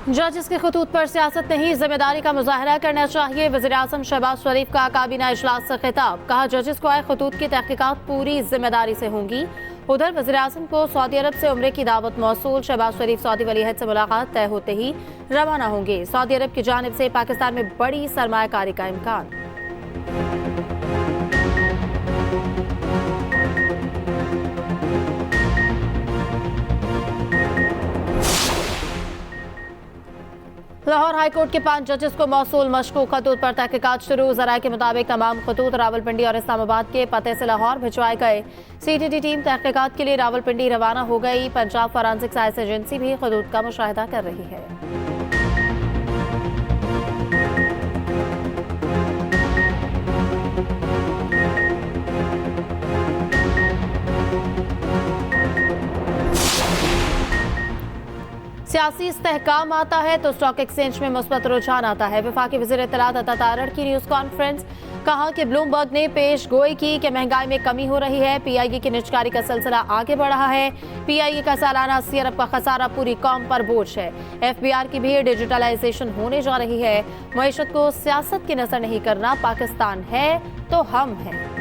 जजेस के खतूत पर सियासत नहीं, जिम्मेदारी का मुजाहरा करना चाहिए। वज़ीर-ए-आज़म शहबाज शरीफ का काबीना इजलास से खिताब, कहा जजेस को आए खतूत की तहकीकात पूरी जिम्मेदारी से होंगी। उधर वज़ीर-ए-आज़म को सऊदी अरब से उम्रे की दावत मौसूल, शहबाज शरीफ सऊदी वलीअहद से मुलाकात तय होते ही रवाना होंगे। सऊदी अरब की जानिब से पाकिस्तान में बड़ी सरमायाकारी का इम्कान। लाहौर हाईकोर्ट के 5 जजेस को मौसूल मशकूक खतूत पर तहकीकात शुरू। जराये के मुताबिक तमाम खतूत रावलपिंडी और इस्लामाबाद के पते से लाहौर भिजवाए गए। सीटीडी टीम तहकीकात के लिए रावलपिंडी रवाना हो गई। पंजाब फॉरेंसिक साइंस एजेंसी भी खतूत का मुशाहिदा कर रही है। सियासी इस्तेहकाम आता है तो स्टॉक एक्सचेंज में मुस्बत रुझान आता है। वफाकी वज़ीर इत्तलात अता तारड़ की न्यूज़ कॉन्फ्रेंस, कहा कि ब्लूमबर्ग ने पेश गोई की कि महंगाई में कमी हो रही है। पीआईए की निजकारी का सिलसिला आगे बढ़ रहा है। पीआईए का सालाना 80 अरब का खसारा पूरी कौम पर बोझ है। एफबीआर की भी डिजिटलाइजेशन होने जा रही है। मईशत को सियासत की नजर नहीं करना, पाकिस्तान है तो हम हैं।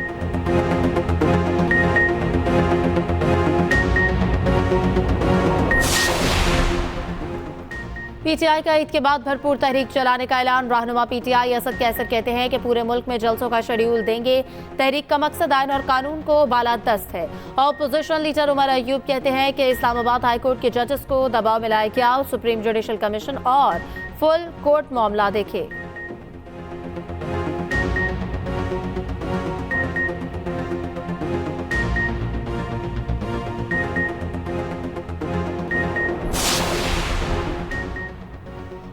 पीटीआई का ईद के बाद भरपूर तहरीक चलाने का ऐलान। रहनुमा पीटीआई असद कैसर कहते हैं कि पूरे मुल्क में जलसों का शेड्यूल देंगे। तहरीक का मकसद आइन और कानून को बालादस्त है। ऑपोजिशन लीडर उमर अयूब कहते हैं कि इस्लामाबाद हाईकोर्ट के जजेस को दबाव में लाया गया। सुप्रीम जुडिशल कमीशन और फुल कोर्ट मामला देखे।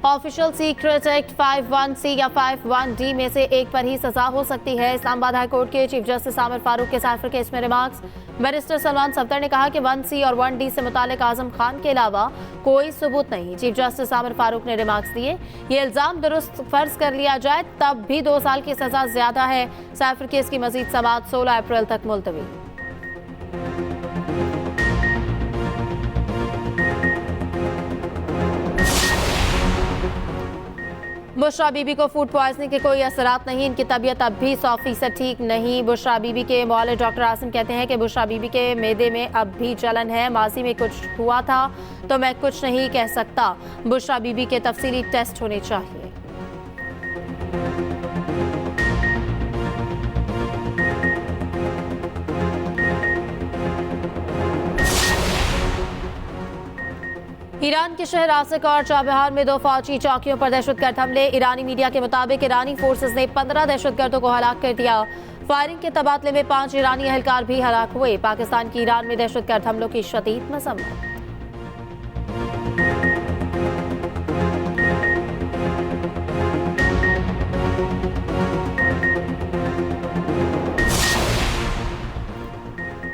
ऑफिशियल सीक्रेट एक्ट 51C या 51D में से एक पर ही सजा हो सकती है। इस्लामाबाद हाईकोर्ट के चीफ जस्टिस आमिर फारूक के साइफर केस में रिमार्क्स। बैरिस्टर सलमान सफदर ने कहा कि 1C और 1D से मुतालिक आजम खान के अलावा कोई सबूत नहीं। चीफ जस्टिस आमिर फारूक ने रिमार्क्स दिए, ये इल्जाम दुरुस्त फर्ज कर लिया जाए तब भी 2 साल की सजा ज्यादा है। साइफर केस की मजीद समाअत 16 अप्रैल तक मुलतवी। बुशरा बीबी को फूड पॉइजनिंग के कोई असरात नहीं। इनकी तबीयत अब भी 100% ठीक नहीं। बुशरा बीबी के मौलवी डॉक्टर आसिम कहते हैं कि बुशरा बीबी के मैदे में अब भी जलन है। माजी में कुछ हुआ था तो मैं कुछ नहीं कह सकता। बुशरा बीबी के तफसीली टेस्ट होने चाहिए। ईरान के शहर आसिक और चाबहार में 2 फौजी चौकियों पर दहशतगर्द हमले। ईरानी मीडिया के मुताबिक ईरानी फोर्सेस ने 15 दहशतगर्दों को हलाक कर दिया। फायरिंग के तबादले में 5 ईरानी एहलकार भी हलाक हुए। पाकिस्तान की ईरान में दहशतगर्द हमलों की शदीद मजम्मत।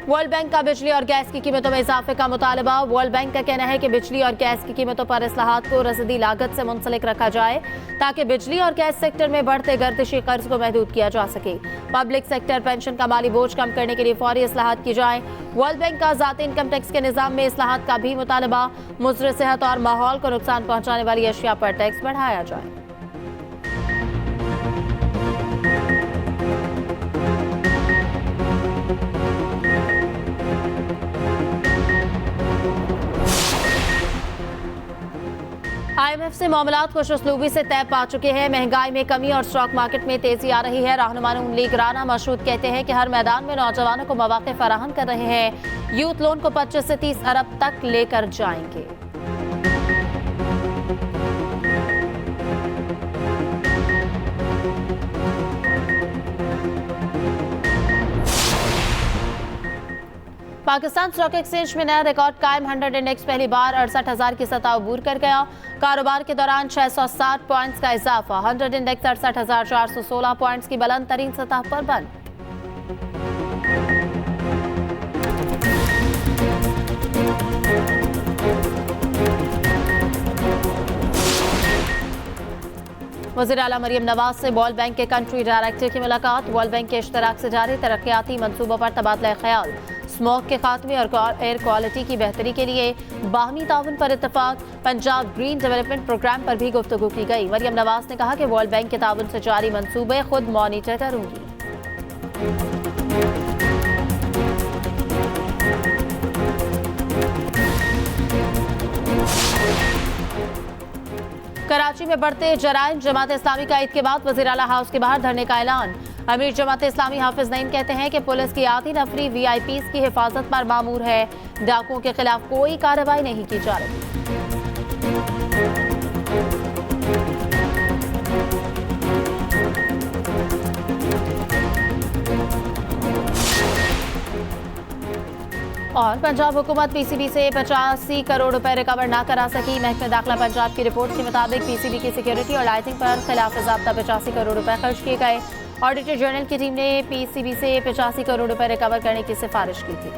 वर्ल्ड बैंक का बिजली और गैस की कीमतों में इजाफे का मुतालबा। वर्ल्ड बैंक का कहना है कि बिजली और गैस की कीमतों पर इस्लाहात को रसीदी लागत से मुंसलिक रखा जाए ताकि बिजली और गैस सेक्टर में बढ़ते गर्दिशी कर्ज को महदूद किया जा सके। पब्लिक सेक्टर पेंशन का माली बोझ कम करने के लिए फौरी इस्लाहात की जाए। वर्ल्ड बैंक का ज़ाती इनकम टैक्स के निज़ाम में इस्लाहात का भी मुतालबा। मुज़र सेहत और माहौल को नुकसान पहुँचाने वाली अशिया पर टैक्स बढ़ाया जाए। IMF से मामलात खुश उसलूबी से तय पा चुके हैं। महंगाई में कमी और स्टॉक मार्केट में तेजी आ रही है। रहनुमा नून लीग राना मशहूद कहते हैं कि हर मैदान में नौजवानों को मौके फराहम कर रहे हैं। यूथ लोन को 25 से 30 अरब तक लेकर जाएंगे। पाकिस्तान स्टॉक एक्सचेंज में नया रिकॉर्ड कायम। 100 इंडेक्स पहली बार 68,000 की सतह अबूर कर गया। कारोबार के दौरान 660 पॉइंट्स का इजाफा। 100 इंडेक्स 68,416 पॉइंट्स की बुलंद तरीन सतह पर बंद। वज़ीर आला मरियम नवाज से वर्ल्ड बैंक के कंट्री डायरेक्टर की मुलाकात। वर्ल्ड बैंक के इश्तराक से जारी तरक्याती मंसूबों पर तबादला ख्याल। स्मॉग के खात्मे और एयर क्वालिटी की बेहतरी के लिए बाहमी ताउन पर इत्तेफाक। पंजाब ग्रीन डेवलपमेंट प्रोग्राम पर भी गुफ्तगू की गई। मरियम नवाज ने कहा कि वर्ल्ड बैंक के ताउन से जारी मंसूबे खुद मॉनिटर करूंगी। कराची में बढ़ते जराइम, जमात इस्लामी का ईद के बाद वज़ीर आला हाउस के बाहर धरने का ऐलान। अमीर जमात इस्लामी हाफिज नईम कहते हैं कि पुलिस की आती नफरी वीआईपीज़ की हिफाजत पर मामूर है। डाकुओं के खिलाफ कोई कार्रवाई नहीं की जा रही। और पंजाब हुकूमत पीसीबी से 85 करोड़ रुपए रिकवर ना करा सकी। महकमे दाखिला पंजाब की रिपोर्ट के मुताबिक पीसीबी की सिक्योरिटी और लाइटिंग पर खिलाफ ज़ाब्ता 85 करोड़ रुपए खर्च किए गए। ऑडिटर जनरल की टीम ने पीसीबी से 85 करोड़ रुपए रिकवर करने की सिफारिश की थी।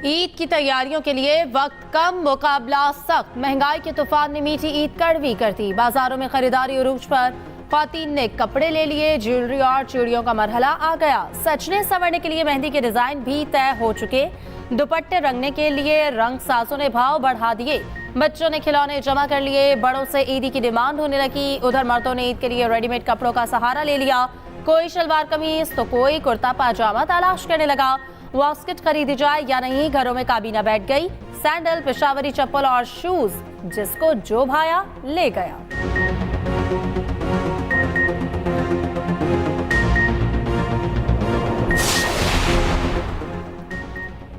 ईद की तैयारियों के लिए वक्त कम, मुकाबला सख्त। महंगाई के तूफान ने मीठी ईद कड़वी कर दी। बाजारों में खरीदारी उरूज पर, ख्वातीन ने कपड़े ले लिए। ज्वेलरी और चूड़ियों का मरहला आ गया। सजने संवरने के लिए मेहंदी के डिजाइन भी तय हो चुके। दुपट्टे रंगने के लिए रंग साजों ने भाव बढ़ा दिए। बच्चों ने खिलौने जमा कर लिए। बड़ों से ईदी की डिमांड होने लगी। उधर मर्दों ने ईद के लिए रेडीमेड कपड़ों का सहारा ले लिया। कोई शलवार कमीज तो कोई कुर्ता पाजामा तलाश करने लगा। वास्केट खरीदी जाए या नहीं, घरों में काबीना बैठ गई। सैंडल, पेशावरी चप्पल और शूज जिसको जो भाया ले गया।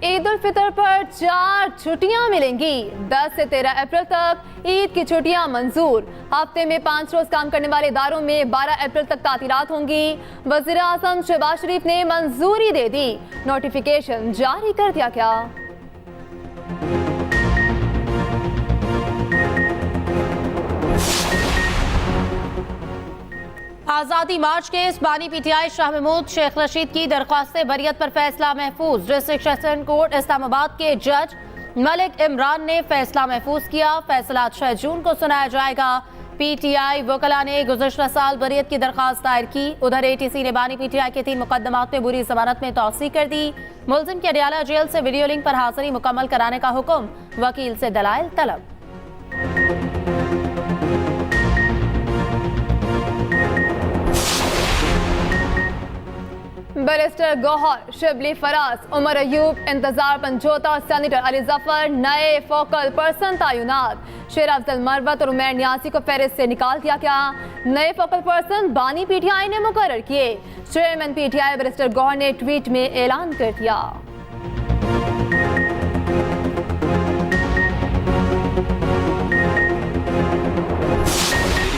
ईद उल फितर पर 4 छुट्टियां मिलेंगी। 10 से 13 अप्रैल तक ईद की छुट्टियां मंजूर। हफ्ते में 5 रोज काम करने वाले इदारों में 12 अप्रैल तक तातीलात होंगी। वज़ीर आज़म शहबाज शरीफ ने मंजूरी दे दी। नोटिफिकेशन जारी कर दिया गया। आज़ादी मार्च केस, बानी पीटीआई शाह महमूद शेख रशीद की दरख्वास्त बरियत पर फैसला महफूज। डिस्ट्रिक्ट सेशन कोर्ट इस्लामाबाद के जज मलिक इमरान ने फैसला महफूज किया। फैसला 6 जून को सुनाया जाएगा। पीटीआई वकला ने गुज़श्ता साल बरियत की दरख्वास्त दायर की। उधर एटीसी ने बानी पीटीआई के 3 मुकदमात में बुरी जमानत में तौसीक कर दी। मुलजिम के अडियाला जेल से वीडियो लिंक पर हाजिरी मुकम्मल कराने का हुक्म, वकील से दलाइल तलब। बैरिस्टर गौहर, शिबली फराज, उमर अयूब, इंतजार पंजोता और सेनेटर अली जफर नए फोकल पर्सन तैनात। शेर अफजल मरवत और उमैर न्यासी को फहरिस्त से निकाल दिया गया। नए फोकल पर्सन बानी पीटीआई ने मुकर्रर किए। चेयरमैन पीटीआई बैरिस्टर गौहर ने ट्वीट में ऐलान कर दिया।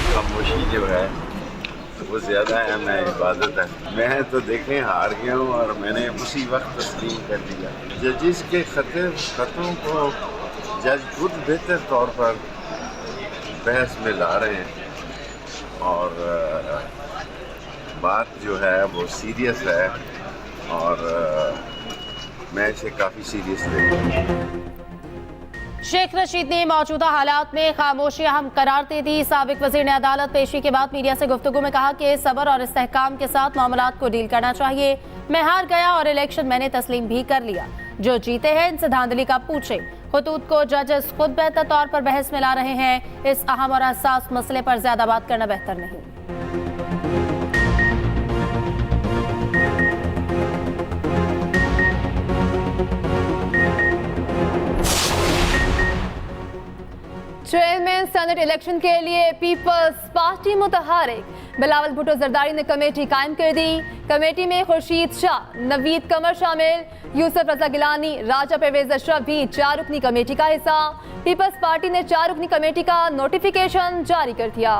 खामोशी जो है वो ज़्यादा है ना इबादत है। मैं तो देखें हार गया हूँ और मैंने उसी वक्त तस्लीम कर लिया। जजिस के खतों को जज खुद बेहतर तौर पर बहस में ला रहे हैं और बात जो है वो सीरियस है और मैं इसे काफ़ी सीरियस ले रहा हूँ। शेख रशीद ने मौजूदा हालात में खामोशी अहम करार दे दी। साबिक वजीर ने अदालत पेशी के बाद मीडिया से गुफ्तगू में कहा कि सब्र और इस्तेहकाम के साथ मामलात को डील करना चाहिए। मैं हार गया और इलेक्शन मैंने तस्लीम भी कर लिया। जो जीते हैं इनसे धांधली का पूछे। खुतूत को जजेस खुद बेहतर तौर पर बहस में ला रहे हैं। इस अहम और हसास मसले पर ज्यादा बात करना बेहतर नहीं। चेयरमैन सेनेट इलेक्शन के लिए पीपल्स पार्टी मुतहारिक। बिलावल भुट्टो जरदारी ने कमेटी कायम कर दी। कमेटी में खुर्शीद शाह, नवीद कमर शामिल। यूसुफ रजा गिलानी, राजा परवेज अशरफ भी 4 रुकनी कमेटी का हिस्सा। पीपल्स पार्टी ने 4 रुकनी कमेटी का नोटिफिकेशन जारी कर दिया।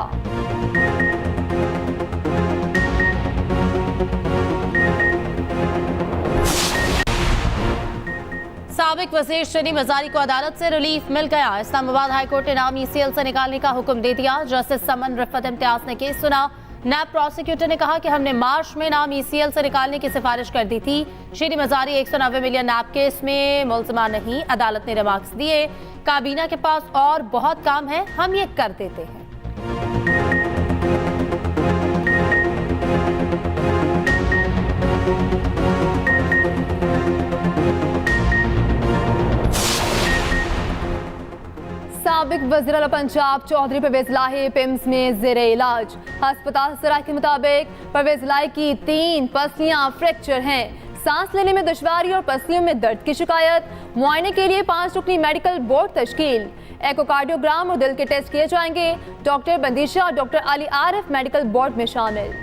साबिक वजीर शनी मजारी को अदालत से रिलीफ मिल गया। इस्लामाबाद हाईकोर्ट ने नाम ईसीएल से निकालने का हुक्म दे दिया। जस्टिस समन रिफत इम्तियाज ने केस सुना। नैब प्रोसिक्यूटर ने कहा कि हमने मार्च में नाम ईसीएल से निकालने की सिफारिश कर दी थी। शनी मजारी 190 मिलियन नैब केस में मुलजिमा नहीं। अदालत ने रिमार्क्स दिए, काबीना के पास और बहुत काम है, हम ये कर देते हैं। वज़ीर आला पंजाब चौधरी परवेज लाही पिम्स में ज़ेरे इलाज। अस्पताल सराय के मुताबिक परवेज लाही की 3 पसलियां फ्रैक्चर हैं। सांस लेने में दुश्वारी और पसलियों में दर्द की शिकायत। मुआयने के लिए 5 रुकनी मेडिकल बोर्ड तश्कील। एकोकार्डियोग्राम और दिल के टेस्ट किए जाएंगे। डॉक्टर बंदीशा और doctor Ali Arif medical board में शामिल।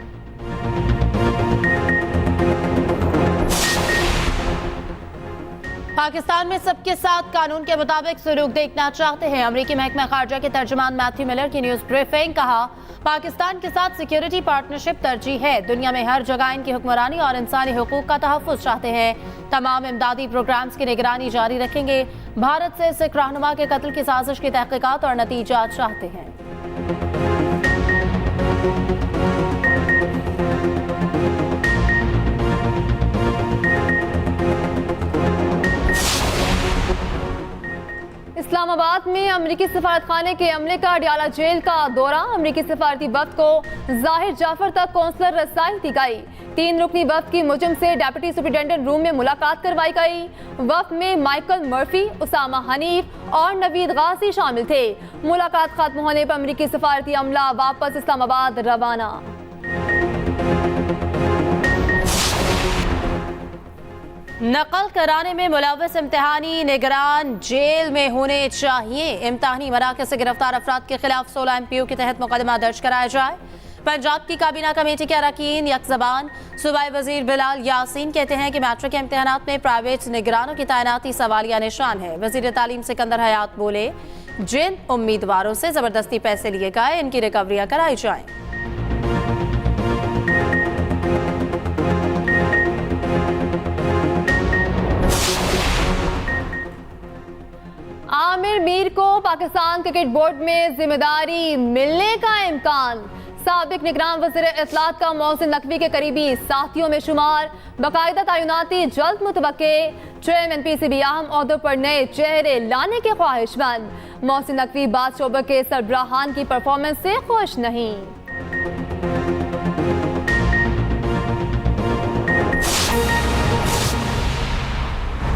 पाकिस्तान में सबके साथ कानून के मुताबिक सलूक देखना चाहते हैं। अमरीकी महकमा खारजा के तर्जुमान मैथ्यू मिलर की न्यूज़ ब्रीफिंग। कहा, पाकिस्तान के साथ सिक्योरिटी पार्टनरशिप तरजीह है। दुनिया में हर जगह इनकी हुक्मरानी और इंसानी हुकूक का तहफ़्फ़ुज़ चाहते हैं। तमाम इमदादी प्रोग्राम्स की निगरानी जारी रखेंगे। भारत से सिख रहनुमा के कत्ल की साजिश की तहकीकात और नतीजा चाहते हैं। इस्लामाबाद में अमरीकी सफारत खाने के अमले का अडियाला जेल का दौरा। अमरीकी सफारती वफ्द को जाहिर जाफर तक कौंसलर रसाई दी गई। 3 रुकनी वफ्द की मुजम से डेप्यूटी सुपरिटेंडेंट रूम में मुलाकात करवाई गई। वफ्द में माइकल मर्फी, उसामा हनीफ और नवीद गाजी शामिल थे। मुलाकात खत्म होने पर अमरीकी सफारती अमला वापस इस्लामाबाद रवाना। नकल कराने में मुलव्वस इम्तिहानी निगरान जेल में होने चाहिए। इम्तिहानी मराकज़ से गिरफ्तार अफराद के खिलाफ 16 MPO के तहत मुकदमा दर्ज कराया जाए। पंजाब की काबीना कमेटी के अरकान यकज़बान सूबाई वजीर बिलाल यासीन कहते हैं कि मैट्रिक के इम्तिहानात में प्राइवेट निगरानों की तैनाती सवालिया निशान है। वजीर तालीम सिकंदर हयात बोले, जिन उम्मीदवारों से जबरदस्ती पैसे लिए गए इनकी रिकवरियां कराई जाएं। आमिर मीर को पाकिस्तान क्रिकेट बोर्ड में जिम्मेदारी मिलने का इम्कान। साबिक निगरान वज़ीर इत्तलात का मोहसिन नकवी के करीबी साथियों में शुमार। बाकायदा तैनाती जल्द मुतवक्के। चेयरमैन PCB अहम ओहदों पर नए चेहरे लाने के ख्वाहिशमंद। मोहसिन नकवी बाद शोबे के सरबराहान की परफॉर्मेंस से खुश नहीं।